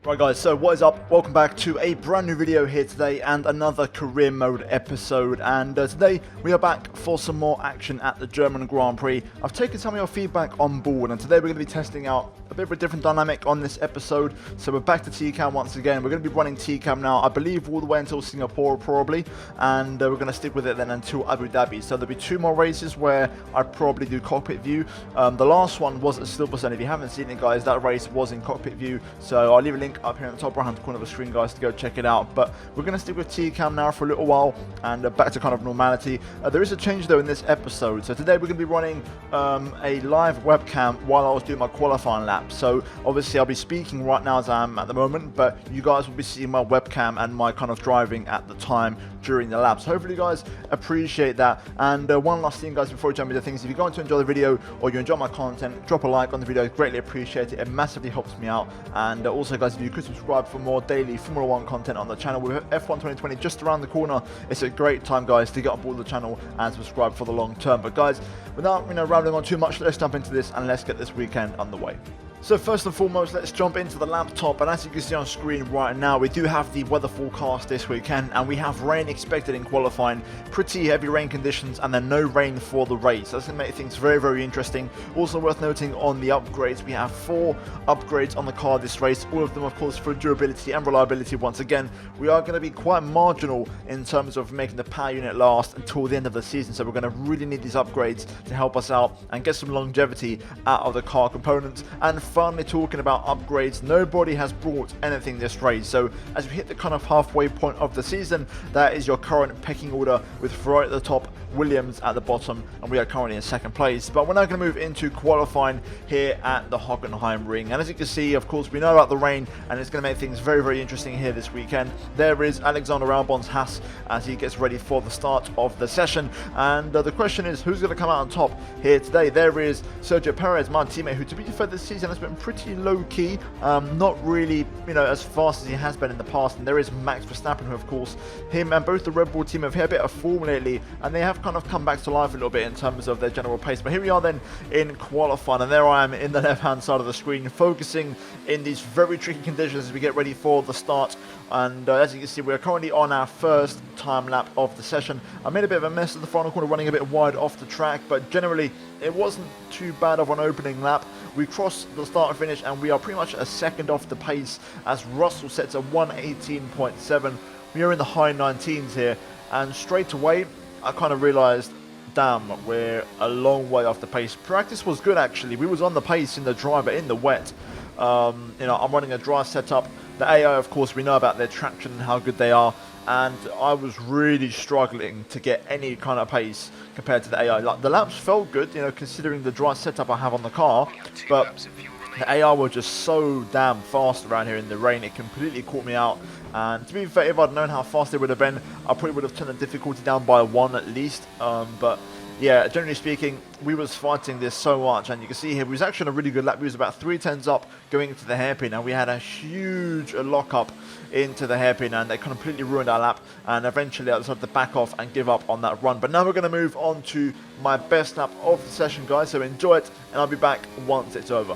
Right guys, so what is up? Welcome back to a brand new video here today and another career mode episode, and today we are back for some more action at the German Grand Prix. I've taken some of your feedback on board and today we're going to be testing out a bit of a different dynamic on this episode. So we're back to TCAM once again. We're going to be running TCAM now, I believe all the way until Singapore probably, and we're going to stick with it then until Abu Dhabi. So there'll be two more races where I probably do cockpit view. The last one was at Silverstone. If you haven't seen it guys, that race was in cockpit view, so I'll leave a link up here in the top right hand corner of the screen guys to go check it out. But we're going to stick with TCAM now for a little while and back to kind of normality. There is a change though in this episode, so today we're going to be running a live webcam while I was doing my qualifying lap. So obviously I'll be speaking right now as I am at the moment, but you guys will be seeing my webcam and my kind of driving at the time during the lap. So hopefully you guys appreciate that. And one last thing guys before we jump into things, if you're going to enjoy the video or you enjoy my content, drop a like on the video, greatly appreciate it. It massively helps me out. And also guys, if you could subscribe for more daily Formula 1 content on the channel with F1 2020 just around the corner, it's a great time guys to get on board the channel and subscribe for the long term. But guys, without rambling on too much, let's jump into this and let's get this weekend underway. So first and foremost, let's jump into the laptop, and as you can see on screen right now, we do have the weather forecast this weekend, and we have rain expected in qualifying, pretty heavy rain conditions, and then no rain for the race. That's going to make things very, very interesting. Also worth noting on the upgrades, we have 4 upgrades on the car this race, all of them of course for durability and reliability. Once again, we are going to be quite marginal in terms of making the power unit last until the end of the season, so we're going to really need these upgrades to help us out and get some longevity out of the car components. And finally, talking about upgrades, nobody has brought anything this race, so as we hit the kind of halfway point of the season, that is your current pecking order, with Ferrari at the top, Williams at the bottom, and we are currently in second place. But we're now going to move into qualifying here at the Hockenheim ring, and as you can see, of course, we know about the rain, and it's going to make things very, very interesting here this weekend. There is Alexander Albon's Haas as he gets ready for the start of the session, and the question is, who's going to come out on top here today? There is Sergio Perez, my teammate, who to be fair this season has been pretty low-key, not really, as fast as he has been in the past. And there is Max Verstappen, who of course, him and both the Red Bull team have hit a bit of form lately, and they have kind of come back to life a little bit in terms of their general pace. But here we are then in qualifying, and there I am in the left-hand side of the screen, focusing in these very tricky conditions as we get ready for the start. And as you can see, we're currently on our first time lap of the session. I made a bit of a mess at the final corner, running a bit wide off the track, but generally it wasn't too bad of an opening lap. We crossed the start and finish, and we are pretty much a second off the pace as Russell sets a 118.7. We are in the high 19s here, and straight away I kind of realised, damn, we're a long way off the pace. Practice was good actually. We was on the pace in the dry, but in the wet, I'm running a dry setup. The AI, of course, we know about their traction and how good they are, and I was really struggling to get any kind of pace compared to the AI. Like, the laps felt good, considering the dry setup I have on the car, but the AI were just so damn fast around here in the rain. It completely caught me out, and to be fair, if I'd known how fast they would have been, I probably would have turned the difficulty down by 1 at least. But yeah, generally speaking, we was fighting this so much, and you can see here, we was actually on a really good lap. We was about 3/10s up going into the hairpin, and we had a huge lock-up into the hairpin, and they completely ruined our lap, and eventually I decided to back off and give up on that run. But now we're going to move on to my best lap of the session, guys, so enjoy it, and I'll be back once it's over.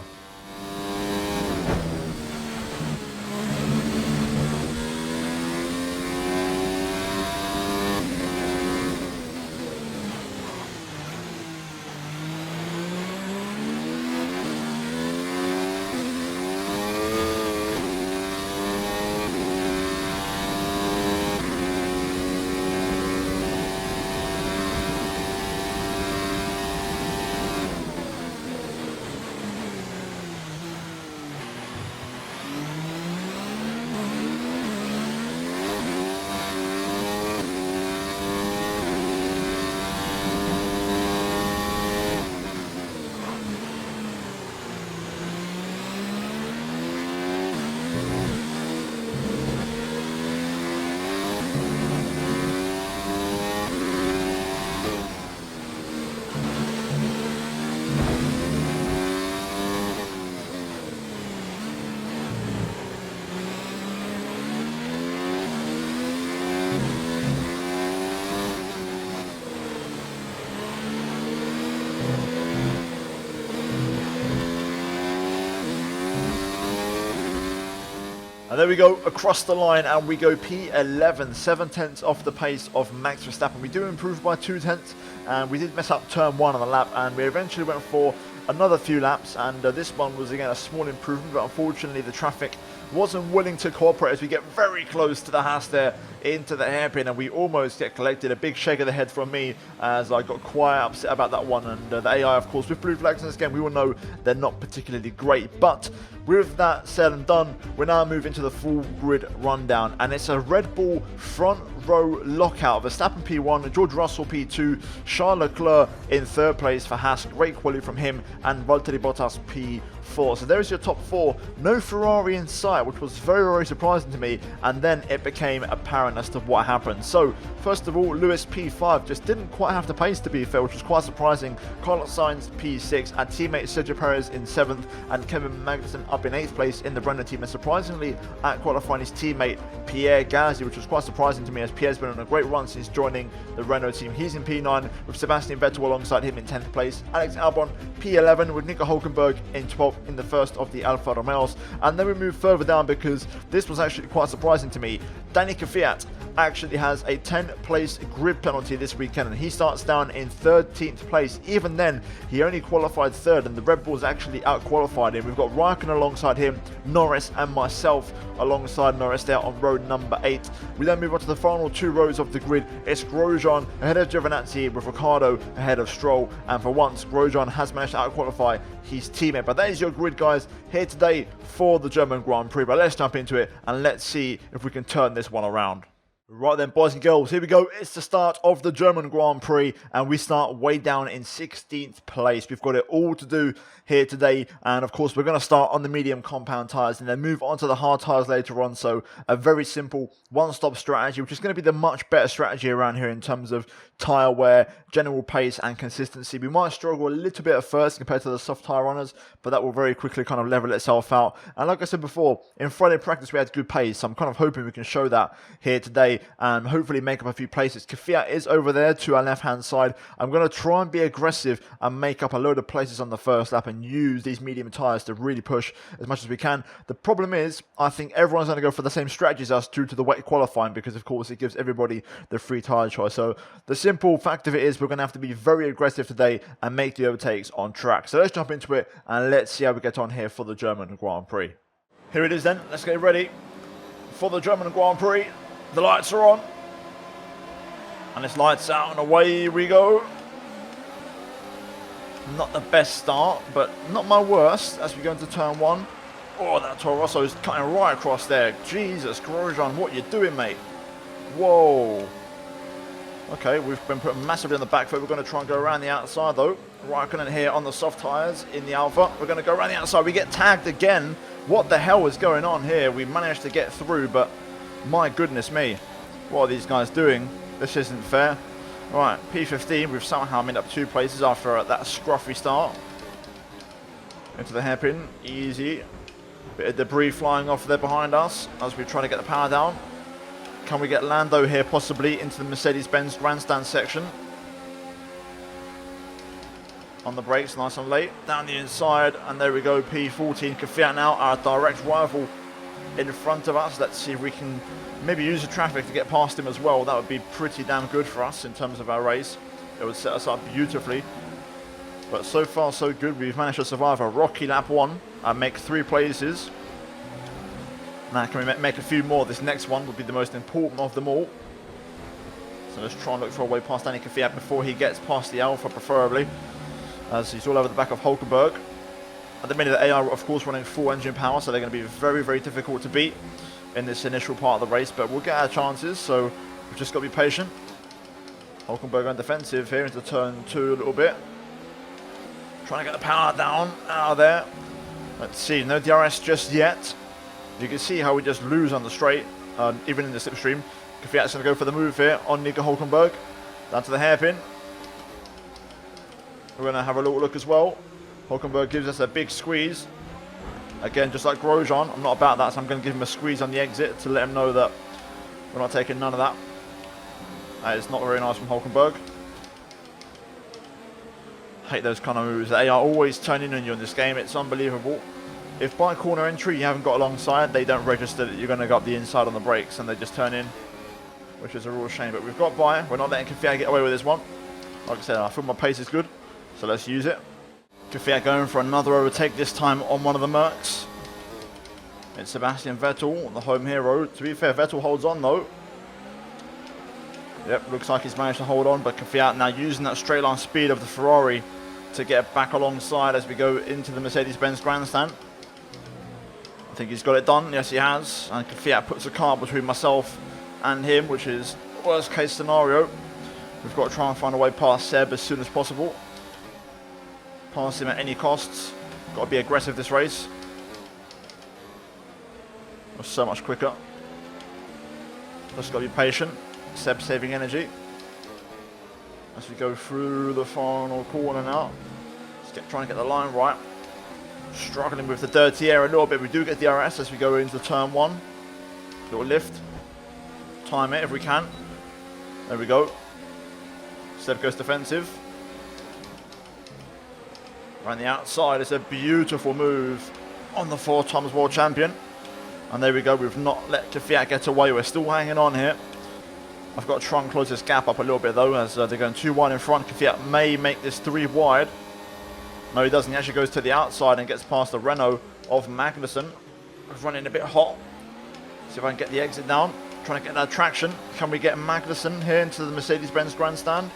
And there we go, across the line, and we go P11, 7/10 off the pace of Max Verstappen. We do improve by 2/10, and we did mess up turn 1 on the lap, and we eventually went for another few laps, and this one was again a small improvement, but unfortunately the traffic wasn't willing to cooperate as we get very close to the Haas there into the hairpin, and we almost get collected. A big shake of the head from me as I got quite upset about that one, and the AI, of course, with blue flags in this game, we all know they're not particularly great. But with that said and done, we're now moving to the full grid rundown, and it's a Red Bull front row lockout. Verstappen P1, George Russell P2, Charles Leclerc in 3rd place for Haas, great quality from him, and Valtteri Bottas P4. So there's your top 4, no Ferrari in sight, which was very, very surprising to me, and then it became apparent as to what happened. So first of all, Lewis P5 just didn't quite have the pace, to be fair, which was quite surprising. Carlos Sainz P6, and teammate Sergio Perez in 7th, and Kevin Magnussen up in 8th place in the Renault team, and surprisingly at qualifying his teammate Pierre Gasly, which was quite surprising to me as Pierre's been on a great run since joining the Renault team. He's in P9 with Sebastian Vettel alongside him in 10th place, Alex Albon P11 with Nico Hülkenberg in 12th in the first of the Alfa Romeos. And then we move further down because this was actually quite surprising to me. Danny Kvyat actually has a 10th place grid penalty this weekend, and he starts down in 13th place. Even then, he only qualified 3rd, and the Red Bulls actually out-qualified him. We've got Raikkonen alongside him, Norris and myself alongside Norris there on road number 8. We then move on to the final 2 rows of the grid. It's Grosjean ahead of Giovinazzi with Ricciardo ahead of Stroll, and for once Grosjean has managed to out-qualify his teammate. But that is your grid, guys, here today for the German Grand Prix. But let's jump into it and let's see if we can turn this one around. Right then, boys and girls, here we go. It's the start of the German Grand Prix, and we start way down in 16th place. We've got it all to do here today, and of course, we're going to start on the medium compound tyres and then move on to the hard tyres later on. So a very simple one-stop strategy, which is going to be the much better strategy around here in terms of tyre wear, general pace, and consistency. We might struggle a little bit at first compared to the soft tyre runners, but that will very quickly kind of level itself out. And like I said before, in Friday practice, we had good pace, so I'm kind of hoping we can show that here today and hopefully make up a few places. Kvyat is over there to our left-hand side. I'm going to try and be aggressive and make up a load of places on the first lap and use these medium tyres to really push as much as we can. The problem is, I think everyone's going to go for the same strategy as us due to the wet qualifying, because of course it gives everybody the free tyre choice. So the simple fact of it is we're going to have to be very aggressive today and make the overtakes on track. So let's jump into it and let's see how we get on here for the German Grand Prix. Here it is then. Let's get ready for the German Grand Prix. The lights are on, and it's lights out, and away we go. Not the best start, but not my worst as we go into turn 1. Oh, that Toro Rosso is cutting right across there. Jesus, Grosjean, what you doing, mate? Whoa. Okay, we've been put massively on the back foot. We're going to try and go around the outside, though. Raikkonen here on the soft tyres in the Alpha. We're going to go around the outside. We get tagged again. What the hell is going on here? We managed to get through, but my goodness me, what are these guys doing? This isn't fair. Right, P15, we've somehow made up 2 places after that scruffy start. Into the hairpin, easy. Bit of debris flying off there behind us as we try to get the power down. Can we get Lando here possibly into the Mercedes-Benz grandstand section? On the brakes, nice and late. Down the inside, and there we go, P14. Kvyat now, our direct rival in front of us. Let's see if we can maybe use the traffic to get past him as well. That would be pretty damn good for us in terms of our race. It would set us up beautifully. But so far so good. We've managed to survive a rocky lap 1 and make 3 places. Now can we make a few more? This next one would be the most important of them all. So let's try and look for a way past Danny Kvyat before he gets past the Alpha, preferably, as he's all over the back of Hülkenberg. At the minute, the AI are of course running full engine power, so they're going to be very, very difficult to beat in this initial part of the race, but we'll get our chances, so we've just got to be patient. Hülkenberg on defensive here into turn 2 a little bit. Trying to get the power down out of there. Let's see, no DRS just yet. You can see how we just lose on the straight, even in the slipstream. Kvyat's going to go for the move here on Nico Hülkenberg. Down to the hairpin. We're going to have a little look as well. Hülkenberg gives us a big squeeze. Again, just like Grosjean, I'm not about that, so I'm going to give him a squeeze on the exit to let him know that we're not taking none of that. That is not very nice from Hülkenberg. Hate those kind of moves. They are always turning on you in this game. It's unbelievable. If by corner entry you haven't got alongside, they don't register that you're going to go up the inside on the brakes and they just turn in, which is a real shame. But we've got by. We're not letting Kvyat get away with this one. Like I said, I feel my pace is good, so let's use it. Kvyat going for another overtake, this time on one of the Mercs. It's Sebastian Vettel, the home hero. To be fair, Vettel holds on though. Yep, looks like he's managed to hold on, but Kvyat now using that straight line speed of the Ferrari to get back alongside as we go into the Mercedes-Benz grandstand. I think he's got it done. Yes, he has. And Kvyat puts a car between myself and him, which is worst case scenario. We've got to try and find a way past Seb as soon as possible. Pass him at any costs. Got to be aggressive this race. We're so much quicker. Just got to be patient. Seb saving energy. As we go through the final corner now. Let's trying to get the line right. Struggling with the dirty air a little bit. We do get DRS as we go into turn 1. Little lift. Time it if we can. There we go. Seb goes defensive. Around the outside, it's a beautiful move on the 4x world champion. And there we go, we've not let Kvyat get away. We're still hanging on here. I've got to try and close this gap up a little bit though, as they're going 2 wide in front. Kvyat may make this 3 wide. No, he doesn't. He actually goes to the outside and gets past the Renault of Magnussen. Running a bit hot. See if I can get the exit down. Trying to get that traction. Can we get Magnussen here into the Mercedes-Benz grandstand?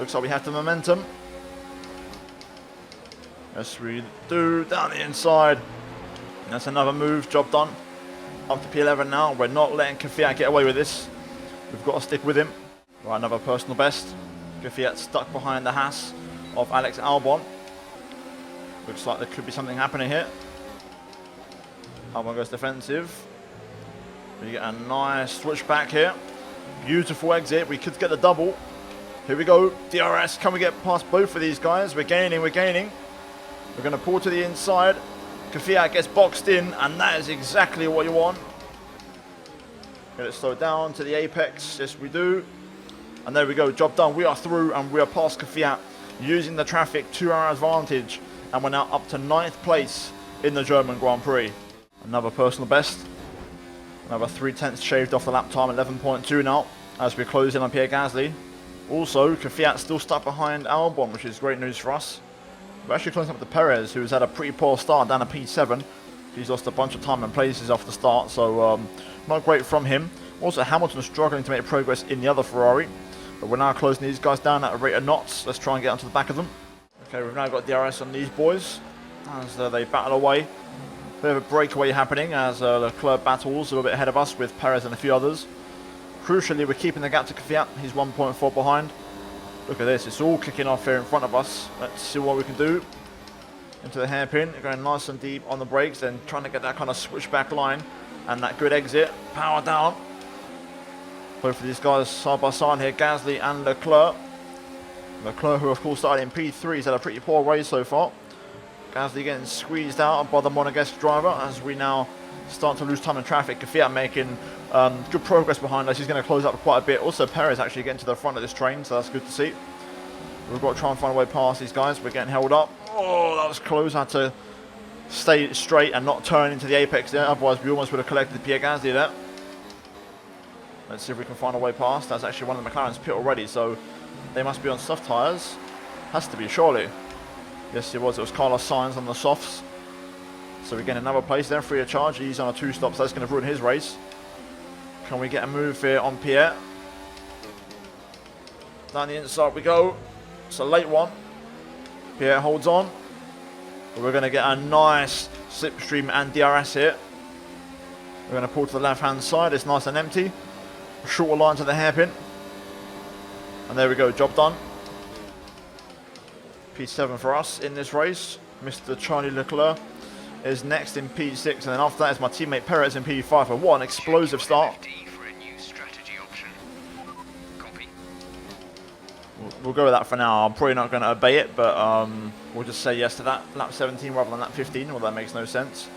Looks like we have the momentum. Yes, we do. Down the inside. That's another move. Job done. Up to P11 now. We're not letting Kvyat get away with this. We've got to stick with him. Right, another personal best. Kvyat stuck behind the Haas of Alex Albon. Looks like there could be something happening here. Albon goes defensive. We get a nice switch back here. Beautiful exit. We could get the double. Here we go. DRS. Can we get past both of these guys? We're gaining. We're gaining. We're going to pull to the inside. Kvyat gets boxed in, and that is exactly what you want. Get it slowed down to the apex. Yes, we do. And there we go. Job done. We are through, and we are past Kvyat, using the traffic to our advantage. And we're now up to 9th place in the German Grand Prix. Another personal best. Another 3/10 shaved off the lap time, 11.2 now, as we close in on Pierre Gasly. Also, Kvyat still stuck behind Albon, which is great news for us. We're actually closing up to Perez, who's had a pretty poor start, down to P7. He's lost a bunch of time and places off the start, so not great from him. Also, Hamilton is struggling to make progress in the other Ferrari, but we're now closing these guys down at a rate of knots. Let's try and get onto the back of them. Okay, we've now got DRS on these boys as they battle away. Bit of a breakaway happening as Leclerc battles a little bit ahead of us with Perez and a few others. Crucially, we're keeping the gap to Kvyat. He's 1.4 behind. Look at this, it's all kicking off here in front of us. Let's see what we can do. Into the hairpin, going nice and deep on the brakes, then trying to get that kind of switchback line and that good exit. Power down. Both of these guys side by side here, Gasly and Leclerc. Leclerc, who of course started in P3, has had a pretty poor race so far. Gasly getting squeezed out by the Monegasque driver as we now start to lose time in traffic. Kvyat making good progress behind us. He's going to close up quite a bit. Also, Perez actually getting to the front of this train, so that's good to see. We've got to try and find a way past these guys. We're getting held up. Oh, that was close. I had to stay straight and not turn into the apex there. Otherwise, we almost would have collected Pierre Gasly there. Let's see if we can find a way past. That's actually one of the McLaren's pit already, so they must be on soft tyres. Has to be, surely. Yes, it was. It was Carlos Sainz on the softs. So we get another place there, free of charge. He's on a 2-stop, so that's going to ruin his race. Can we get a move here on Pierre? Down the inside we go. It's a late one. Pierre holds on. But we're going to get a nice slipstream and DRS here. We're going to pull to the left-hand side. It's nice and empty. A shorter line to the hairpin. And there we go. Job done. P7 for us in this race. Mr. Charlie Leclerc is next in P6, and then after that is my teammate Perez in P5 for one explosive start. We'll go with that for now. I'm probably not going to obey it, but we'll just say yes to that. Lap 17 rather than lap 15, well, that makes no sense.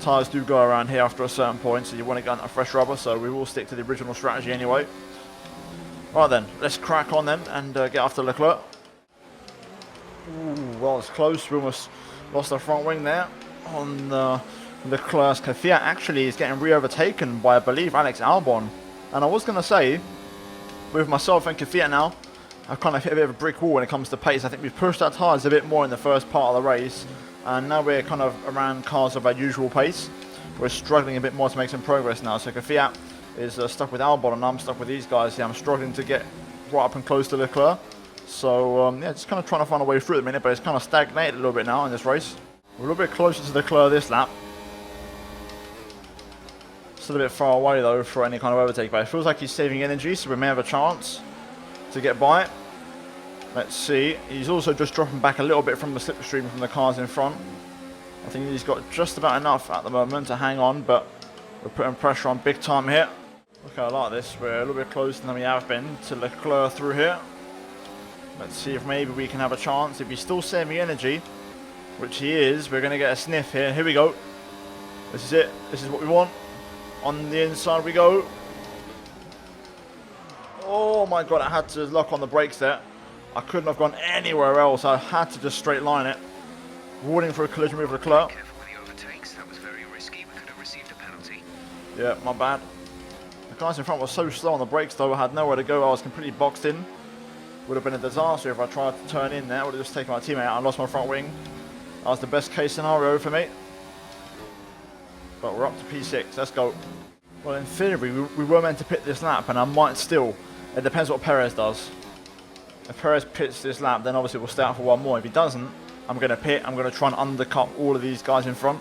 Tyres do go around here after a certain point, so you want to get on a fresh rubber, so we will stick to the original strategy anyway. Right then, let's crack on then and get after Leclerc. Ooh, well, it's close. We almost lost our front wing there. on Leclerc's Kvyat actually is getting re-overtaken by, I believe, Alex Albon. And I was going to say, with myself and Kvyat now, I've kind of hit a bit of a brick wall when it comes to pace. I think we've pushed our tyres a bit more in the first part of the race, and now we're kind of around cars of our usual pace. We're struggling a bit more to make some progress now. So Kvyat is stuck with Albon, and I'm stuck with these guys. Yeah, I'm struggling to get right up and close to Leclerc. So yeah, just kind of trying to find a way through at the minute, but it's kind of stagnated a little bit now in this race. We're a little bit closer to Leclerc this lap. Still a bit far away though for any kind of overtake, but it feels like he's saving energy, so we may have a chance to get by. Let's see. He's also just dropping back a little bit from the slipstream from the cars in front. I think he's got just about enough at the moment to hang on, but we're putting pressure on big time here. Okay, I like this. We're a little bit closer than we have been to Leclerc through here. Let's see if maybe we can have a chance. If he's still saving energy, which he is, we're going to get a sniff here. Here we go. This is it. This is what we want. On the inside we go. Oh my god, I had to lock on the brakes there. I couldn't have gone anywhere else. I had to just straight line it. Warning for a collision with Leclerc. Careful with the overtakes. That was very risky. We could have received a penalty. Yeah, my bad. The guys in front were so slow on the brakes though, I had nowhere to go. I was completely boxed in. Would have been a disaster if I tried to turn in there. I would have just taken my teammate out and lost my front wing. That was the best case scenario for me. But we're up to P6. Let's go. Well, in theory, we were meant to pit this lap, and I might still. It depends what Perez does. If Perez pits this lap, then obviously we'll stay out for one more. If he doesn't, I'm going to pit. I'm going to try and undercut all of these guys in front.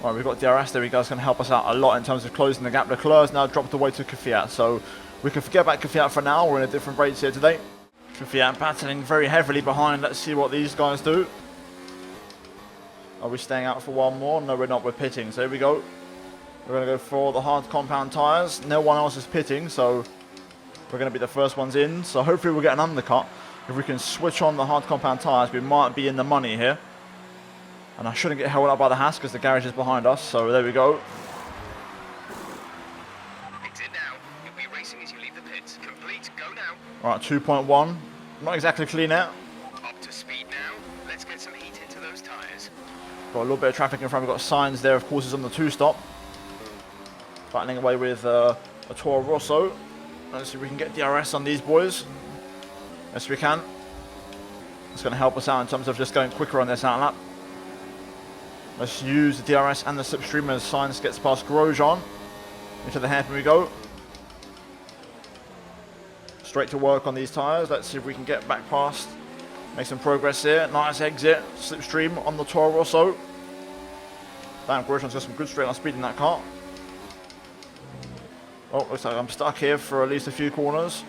Right, we've got DRS there. He goes going to help us out a lot in terms of closing the gap. Leclerc's now dropped away to Kvyat, so we can forget about Kvyat for now. We're in a different race here today. Kvyat battling very heavily behind. Let's see what these guys do. Are we staying out for one more? No, we're not. We're pitting. So here we go. We're going to go for the hard compound tyres. No one else is pitting, so we're going to be the first ones in. So hopefully we'll get an undercut. If we can switch on the hard compound tyres, we might be in the money here. And I shouldn't get held up by the Haas because the garage is behind us. So there we go. Exit now. You'll be racing as you leave the pits. Complete. Go now. Right, 2.1. Not exactly clean out. Up to speed now. Let's get some heat into those tyres. Got a little bit of traffic in front. We've got signs there, of course, is on the 2-stop. Battling away with a Toro Rosso. Let's see if we can get DRS on these boys. Yes, we can. It's going to help us out in terms of just going quicker on this out lap. Let's use the DRS and the slipstream as Sainz gets past Grosjean. Into the hairpin we go. Straight to work on these tyres. Let's see if we can get back past. Make some progress here. Nice exit. Slipstream on the Toro Rosso. Damn, Grosjean's got some good straight line speed in that car. Oh, looks like I'm stuck here for at least a few corners.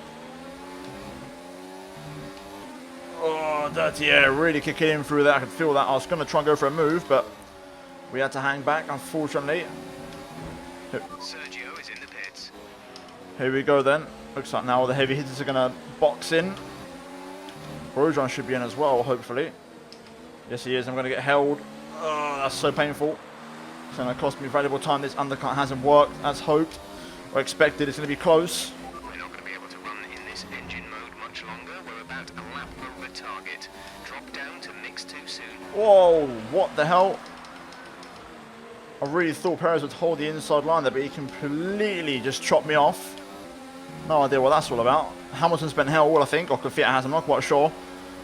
Oh, dirty air, really kicking in through there. I could feel that. I was going to try and go for a move, but we had to hang back, unfortunately. Sergio is in the pits. Here we go then. Looks like now all the heavy hitters are going to box in. Grosjean should be in as well, hopefully. Yes, he is. I'm going to get held. Oh, that's so painful. It's going to cost me valuable time. This undercut hasn't worked as hoped or expected. It's going to be close. We're not going to be able to run in this engine mode much longer. We're about a lap over target. Drop down to mix too soon. Whoa, what the hell? I really thought Perez would hold the inside line there, but he completely just chopped me off. No idea what that's all about. Hamilton's been held, I think, or Kvyat has, I'm not quite sure.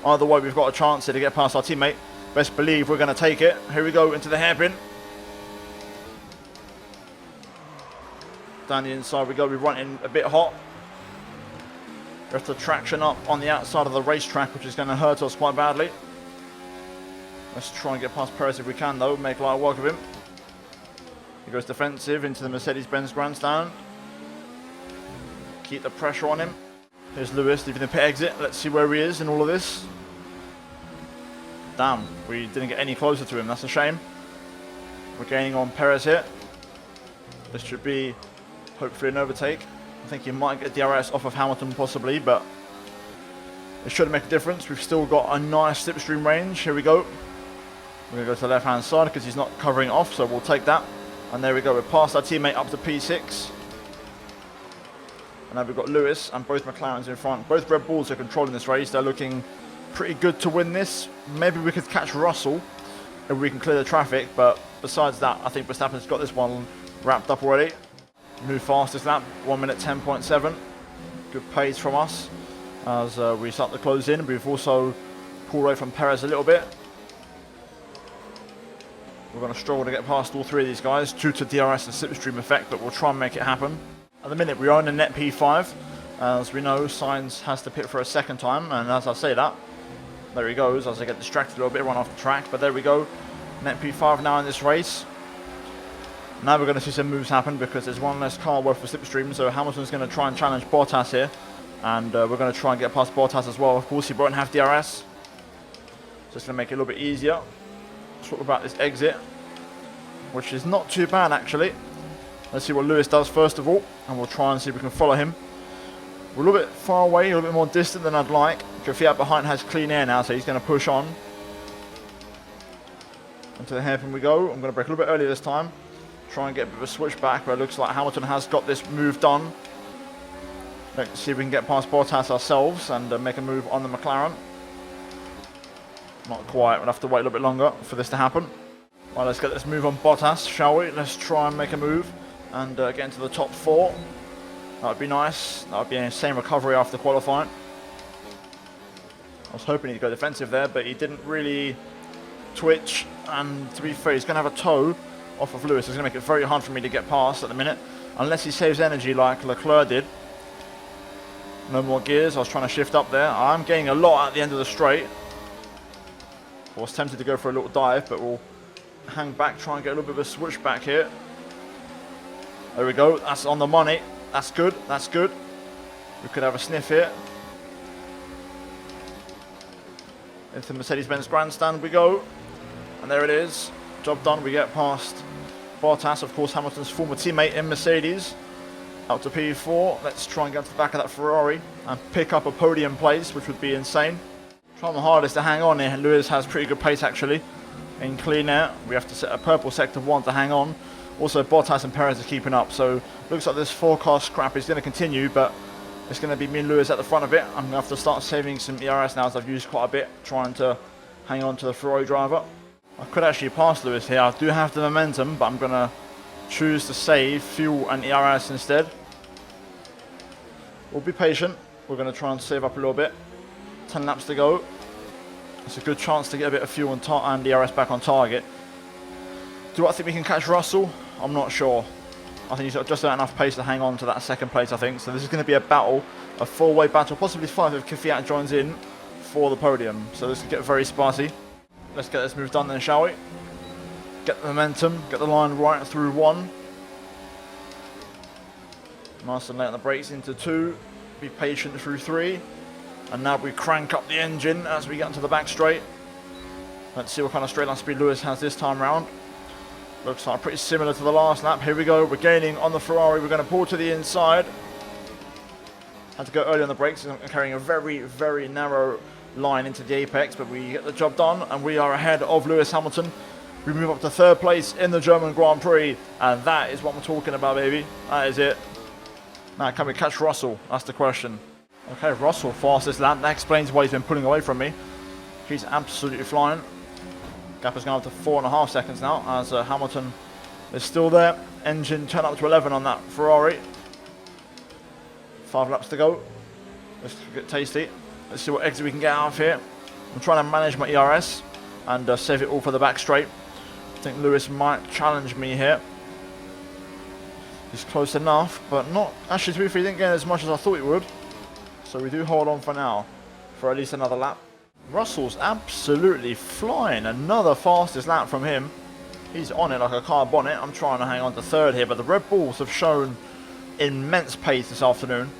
Either way, we've got a chance here to get past our teammate. Best believe we're going to take it. Here we go into the hairpin. Down the inside we go, we're running a bit hot. We have to traction up on the outside of the racetrack, which is going to hurt us quite badly. Let's try and get past Perez if we can though, make light work of him. He goes defensive into the Mercedes-Benz grandstand. Keep the pressure on him. Here's Lewis leaving the pit exit. Let's see where he is in all of this. Damn, we didn't get any closer to him, that's a shame. We're gaining on Perez here. This should be hopefully an overtake. I think he might get DRS off of Hamilton possibly, but it shouldn't make a difference. We've still got a nice slipstream range. Here we go. We're going to go to the left hand side because he's not covering off, so we'll take that. And there we go, we're past our teammate up to P6. And now we've got Lewis and both McLarens in front. Both Red Bulls are controlling this race. They're looking pretty good to win this. Maybe we could catch Russell. if we can clear the traffic, but besides that, I think Verstappen's got this one wrapped up already. New fastest lap, 1 minute 10.7. Good pace from us as we start to close in. We've also pulled away from Perez a little bit. We're going to struggle to get past all three of these guys due to DRS and slipstream effect, but we'll try and make it happen. At the minute, we are in a net P5. As we know, Sainz has to pit for a second time, and as I say that, there he goes as I get distracted a little bit, run off the track, but there we go. Net P5 now in this race. Now we're going to see some moves happen because there's one less car worth for slipstream, so Hamilton's going to try and challenge Bottas here, and we're going to try and get past Bottas as well. Of course, he won't have DRS, so it's going to make it a little bit easier. Let's talk about this exit, which is not too bad actually. Let's see what Lewis does first of all, and we'll try and see if we can follow him. We're a little bit far away, a little bit more distant than I'd like. Kvyat behind has clean air now, so he's going to push on. Into the hairpin we go. I'm going to brake a little bit earlier this time. Try and get a bit of a switch back, but it looks like Hamilton has got this move done. Let's see if we can get past Bottas ourselves and make a move on the McLaren. Not quite, we'll have to wait a little bit longer for this to happen. Right, let's get this move on Bottas, shall we? Let's try and make a move and get into the top 4. That would be nice. That would be the same recovery after qualifying. I was hoping he'd go defensive there, but he didn't really twitch. And to be fair, he's going to have a toe off of Lewis. It's going to make it very hard for me to get past at the minute, unless he saves energy like Leclerc did. No more gears. I was trying to shift up there. I'm getting a lot at the end of the straight. I was tempted to go for a little dive, but we'll hang back, try and get a little bit of a switch back here. There we go. That's on the money. That's good. That's good. We could have a sniff here. Into Mercedes-Benz Grandstand we go. And there it is. Job done. We get past Bottas, of course, Hamilton's former teammate in Mercedes. Out to P4. Let's try and get to the back of that Ferrari and pick up a podium place, which would be insane. Trying the hardest to hang on here. Lewis has pretty good pace actually. In clean air, we have to set a purple sector 1 to hang on. Also, Bottas and Perez are keeping up, so looks like this forecast scrap is going to continue, but it's going to be me and Lewis at the front of it. I'm going to have to start saving some ERS now, as I've used quite a bit, trying to hang on to the Ferrari driver. I could actually pass Lewis here. I do have the momentum, but I'm going to choose to save fuel and ERS instead. We'll be patient. We're going to try and save up a little bit. 10 laps to go. It's a good chance to get a bit of fuel and ERS back on target. Do I think we can catch Russell? I'm not sure. I think he's got just enough pace to hang on to that second place, I think. So this is going to be a battle, a 4-way battle, possibly 5 if Kvyat joins in for the podium. So this could get very spicy. Let's get this move done then, shall we? Get the momentum, get the line right through 1. Nice and late on the brakes into 2. Be patient through 3. And now we crank up the engine as we get into the back straight. Let's see what kind of straight line speed Lewis has this time round. Looks like pretty similar to the last lap. Here we go. We're gaining on the Ferrari. We're going to pull to the inside. Had to go early on the brakes. I'm carrying a very, very narrow line into the apex, but we get the job done, and we are ahead of Lewis Hamilton. We move up to 3rd place in the German Grand Prix, and that is what we're talking about, baby. That is it. Now, can we catch Russell? That's the question. Okay, Russell, fastest lap. That explains why he's been pulling away from me. He's absolutely flying. Gap has gone up to 4.5 seconds now as Hamilton is still there. Engine turned up to 11 on that Ferrari. 5 laps to go. Let's get tasty. Let's see what exit we can get out of here. I'm trying to manage my ERS and save it all for the back straight. I think Lewis might challenge me here. He's close enough, but not actually, to be fair, he didn't get as much as I thought he would. So we do hold on for now for at least another lap. Russell's absolutely flying. Another fastest lap from him. He's on it like a car bonnet. I'm trying to hang on to 3rd here, but the Red Bulls have shown immense pace this afternoon.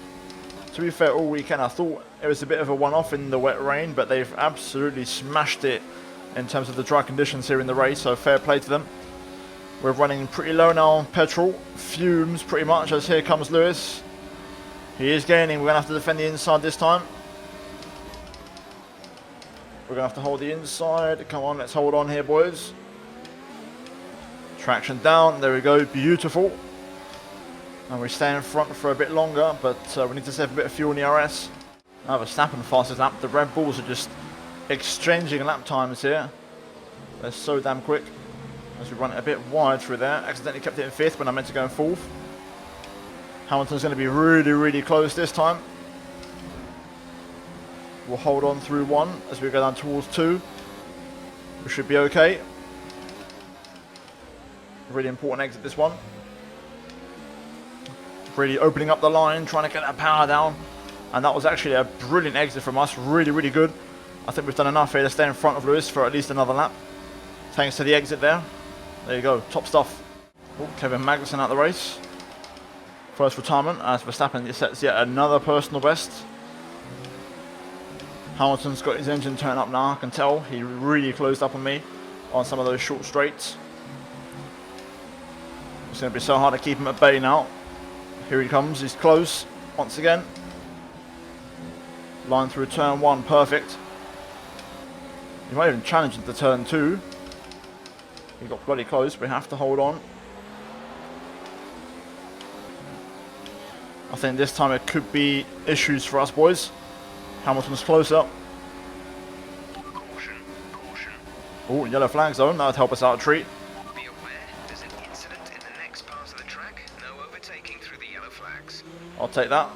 To be fair, all weekend I thought it was a bit of a one-off in the wet rain, but they've absolutely smashed it in terms of the dry conditions here in the race, so fair play to them. We're running pretty low now on petrol, fumes pretty much, as here comes Lewis. He is gaining. We're going to have to defend the inside this time. We're going to have to hold the inside. Come on, let's hold on here, boys. Traction down. There we go. Beautiful. And we stay in front for a bit longer, but we need to save a bit of fuel in the RS. Now Verstappen fastest lap. The Red Bulls are just exchanging lap times here. They're so damn quick. As we run it a bit wide through there. Accidentally kept it in 5th when I meant to go in 4th. Hamilton's going to be really, really close this time. We'll hold on through 1 as we go down towards 2. We should be okay. Really important exit this one. Really opening up the line, trying to get that power down. And that was actually a brilliant exit from us. Really, really good. I think we've done enough here to stay in front of Lewis for at least another lap. Thanks to the exit there. There you go, top stuff. Oh, Kevin Magnussen out the race. First retirement as Verstappen sets yet another personal best. Hamilton's got his engine turned up now, I can tell. He really closed up on me on some of those short straights. It's going to be so hard to keep him at bay now. Here he comes, he's close once again. Line through turn 1, perfect. He might even challenge into turn 2. He got bloody close, we have to hold on. I think this time it could be issues for us boys. Hamilton's closer. Caution, caution. Oh, yellow flag zone, that would help us out a treat. Be aware, there's an incident in the next part of the track. No overtaking through the yellow flags. I'll take that.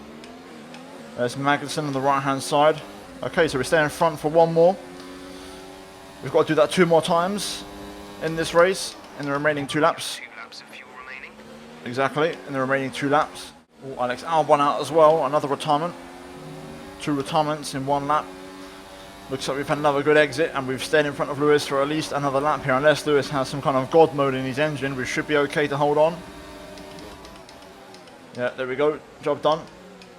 There's Magnussen on the right hand side. Okay, so we stay in front for 1 more. We've got to do that 2 more times in this race, in the remaining 2 laps. 2 laps of fuel remaining. Exactly, in the remaining 2 laps. Oh, Alex Albon out as well, another retirement. 2 retirements in 1 lap. Looks like we've had another good exit and we've stayed in front of Lewis for at least another lap here. Unless Lewis has some kind of God mode in his engine, we should be okay to hold on. Yeah, there we go, job done.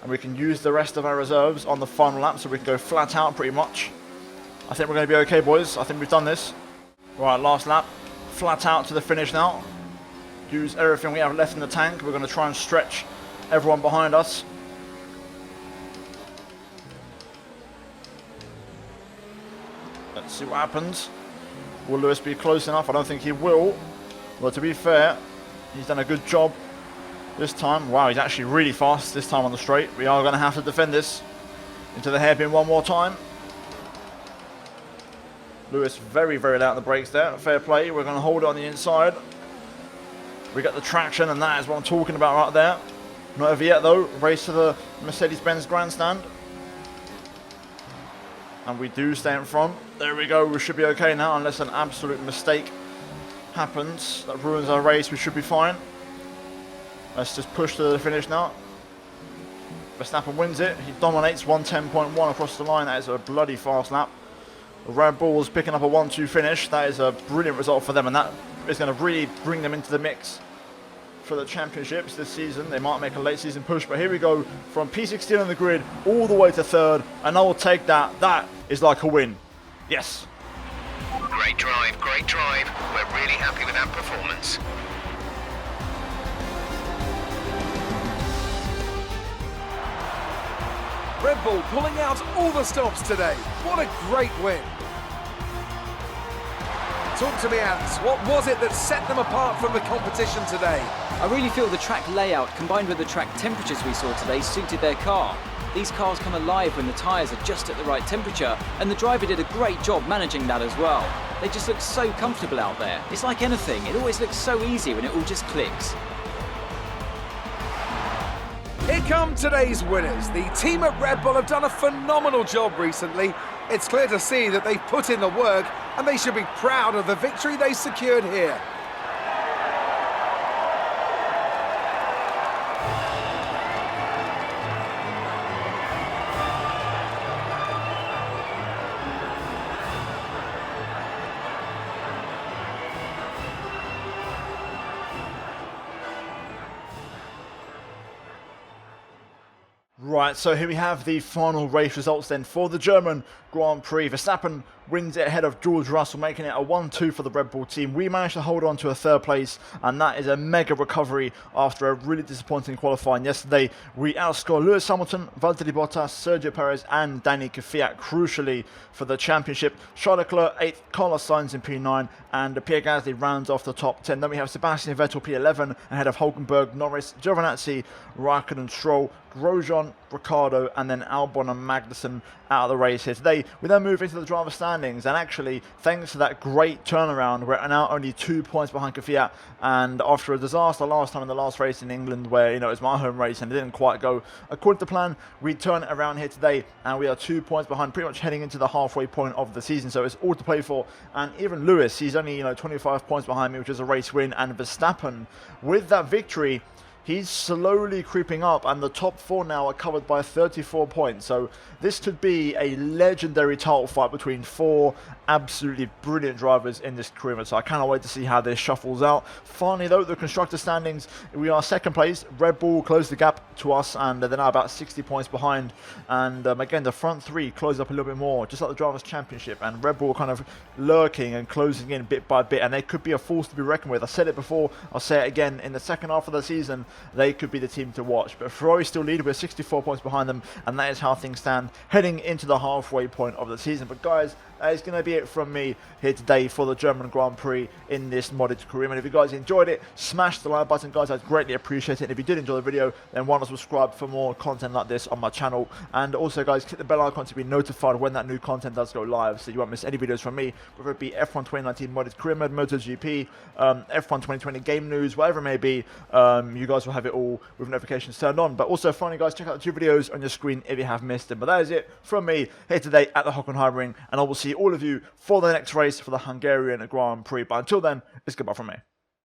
And we can use the rest of our reserves on the final lap so we can go flat out pretty much. I think we're going to be okay boys, I think we've done this. Right, last lap, flat out to the finish now. Use everything we have left in the tank. We're going to try and stretch everyone behind us. Let's see what happens. Will Lewis be close enough? I don't think he will. But to be fair, he's done a good job this time. Wow, he's actually really fast this time on the straight. We are going to have to defend this into the hairpin 1 more time. Lewis very, very low on the brakes there. Fair play. We're going to hold it on the inside. We get the traction, and that is what I'm talking about right there. Not over yet, though. Race to the Mercedes-Benz grandstand. And we do stay in front. There we go. We should be okay now, unless an absolute mistake happens that ruins our race. We should be fine. Let's just push to the finish now. Verstappen wins it. He dominates 110.1 across the line. That is a bloody fast lap. Red Bull's picking up a 1-2 finish. That is a brilliant result for them, and that is going to really bring them into the mix for the championships this season. They might make a late season push, but here we go from P16 on the grid all the way to 3rd, and I will take that. That is like a win. Yes. Great drive, great drive. We're really happy with that performance. Red Bull pulling out all the stops today. What a great win. Talk to me, Ants. What was it that set them apart from the competition today? I really feel the track layout combined with the track temperatures we saw today suited their car. These cars come alive when the tyres are just at the right temperature, and the driver did a great job managing that as well. They just look so comfortable out there. It's like anything, it always looks so easy when it all just clicks. Here come today's winners. The team at Red Bull have done a phenomenal job recently. It's clear to see that they've put in the work, and they should be proud of the victory they secured here. Right, so here we have the final race results then for the German Grand Prix. Verstappen wins it ahead of George Russell, making it a 1-2 for the Red Bull team. We managed to hold on to a 3rd place, and that is a mega recovery after a really disappointing qualifying yesterday. We outscored Lewis Hamilton, Valtteri Bottas, Sergio Perez, and Danny Kvyat crucially for the championship. Charles Leclerc 8th, Carlos Sainz in P9, and Pierre Gasly rounds off the top 10. Then we have Sebastian Vettel P11 ahead of Hulkenberg, Norris, Giovinazzi, Raikkonen, Stroll, Grosjean, Ricciardo, and then Albon and Magnussen out of the race here today. We then move into the driver's stand standings, and actually, thanks to that great turnaround, we're now only 2 points behind Kvyat, and after a disaster last time in the last race in England, where, it was my home race and it didn't quite go according to plan, we turn it around here today, and we are 2 points behind, pretty much heading into the halfway point of the season, so it's all to play for. And even Lewis, he's only 25 points behind me, which is a race win, and Verstappen, with that victory, he's slowly creeping up, and the top 4 now are covered by 34 points. So this could be a legendary title fight between 4 absolutely brilliant drivers in this career mode. So I cannot wait to see how this shuffles out. Finally, though, the constructor standings, we are second place. Red Bull closed the gap to us, and they're now about 60 points behind. And again, the front 3 close up a little bit more, just like the Drivers' Championship. And Red Bull kind of lurking and closing in bit by bit, and they could be a force to be reckoned with. I said it before, I'll say it again. In the second half of the season, they could be the team to watch. But Ferrari still lead. We're 64 points behind them, and that is how things stand heading into the halfway point of the season. But guys, that is going to be it from me here today for the German Grand Prix in this modded career. And if you guys enjoyed it, smash the like button, guys. I'd greatly appreciate it. And if you did enjoy the video, then why not subscribe for more content like this on my channel. And also, guys, click the bell icon to be notified when that new content does go live, so you won't miss any videos from me, whether it be F1 2019 modded career mode, MotoGP, F1 2020 game news, whatever it may be. You guys will have it all with notifications turned on. But also, finally, guys, check out the 2 videos on your screen if you have missed them. But that is it from me here today at the Hockenheimring, and I will see all of you for the next race for the Hungarian Grand Prix. But until then, it's goodbye from me.